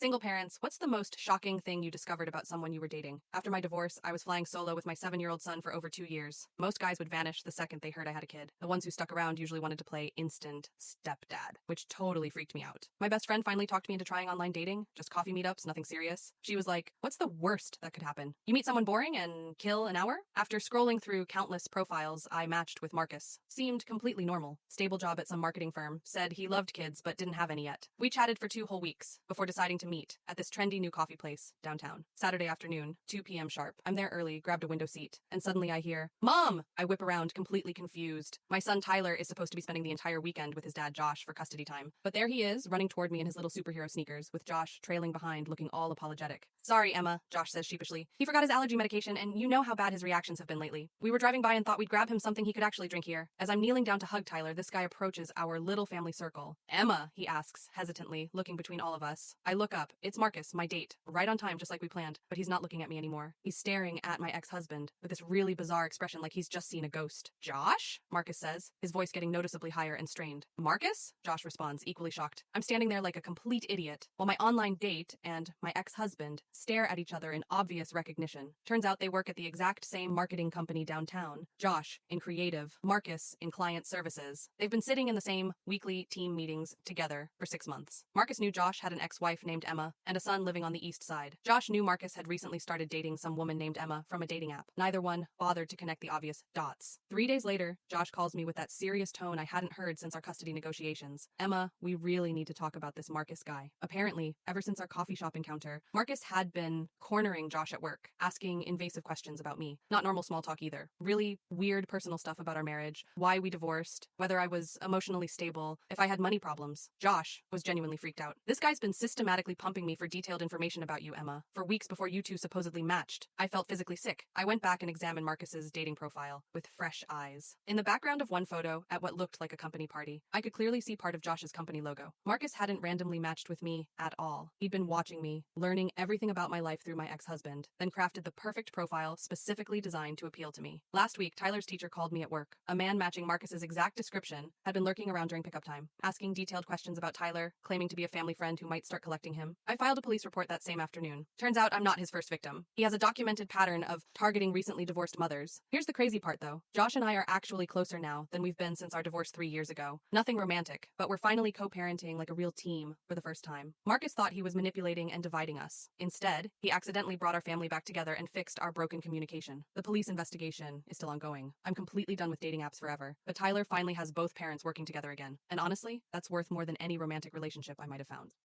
Single parents, what's the most shocking thing you discovered about someone you were dating? After my divorce, I was flying solo with my 7-year-old son for over 2 years. Most guys would vanish the second they heard I had a kid. The ones who stuck around usually wanted to play instant stepdad, which totally freaked me out. My best friend finally talked me into trying online dating, just coffee meetups, nothing serious. She was like, "What's the worst that could happen? You meet someone boring and kill an hour?" After scrolling through countless profiles, I matched with Marcus. Seemed completely normal. Stable job at some marketing firm. Said he loved kids but didn't have any yet. We chatted for 2 whole weeks before deciding to meet at this trendy new coffee place downtown. Saturday afternoon, 2 p.m. sharp. I'm there early, grabbed a window seat, and suddenly I hear, "Mom!" I whip around, completely confused. My son Tyler is supposed to be spending the entire weekend with his dad Josh for custody time. But there he is, running toward me in his little superhero sneakers, with Josh trailing behind, looking all apologetic. "Sorry, Emma," Josh says sheepishly. "He forgot his allergy medication, and you know how bad his reactions have been lately. We were driving by and thought we'd grab him something he could actually drink here." As I'm kneeling down to hug Tyler, this guy approaches our little family circle. "Emma," he asks, hesitantly, looking between all of us. I look up. It's Marcus, my date, right on time, just like we planned, but he's not looking at me anymore. He's staring at my ex-husband with this really bizarre expression like he's just seen a ghost. "Josh?" Marcus says, his voice getting noticeably higher and strained. "Marcus?" Josh responds, equally shocked. I'm standing there like a complete idiot, while my online date and my ex-husband stare at each other in obvious recognition. Turns out they work at the exact same marketing company downtown. Josh in creative, Marcus in client services. They've been sitting in the same weekly team meetings together for 6 months. Marcus knew Josh had an ex-wife named Emma and a son living on the east side. Josh knew Marcus had recently started dating some woman named Emma from a dating app. Neither one bothered to connect the obvious dots. 3 days later, Josh calls me with that serious tone I hadn't heard since our custody negotiations. "Emma, we really need to talk about this Marcus guy." Apparently, ever since our coffee shop encounter, Marcus had been cornering Josh at work, asking invasive questions about me. Not normal small talk either. Really weird personal stuff about our marriage, why we divorced, whether I was emotionally stable, if I had money problems. Josh was genuinely freaked out. "This guy's been systematically pumping me for detailed information about you, Emma, for weeks before you two supposedly matched." I felt physically sick. I went back and examined Marcus's dating profile with fresh eyes. In the background of one photo, at what looked like a company party, I could clearly see part of Josh's company logo. Marcus hadn't randomly matched with me at all. He'd been watching me, learning everything about my life through my ex-husband, then crafted the perfect profile specifically designed to appeal to me. Last week, Tyler's teacher called me at work. A man matching Marcus's exact description had been lurking around during pickup time, asking detailed questions about Tyler, claiming to be a family friend who might start collecting him. I filed a police report that same afternoon. Turns out I'm not his first victim. He has a documented pattern of targeting recently divorced mothers. Here's the crazy part though. Josh and I are actually closer now than we've been since our divorce 3 years ago. Nothing romantic, but we're finally co-parenting like a real team for the first time. Marcus thought he was manipulating and dividing us. Instead, he accidentally brought our family back together and fixed our broken communication. The police investigation is still ongoing. I'm completely done with dating apps forever, but Tyler finally has both parents working together again. And honestly, that's worth more than any romantic relationship I might have found.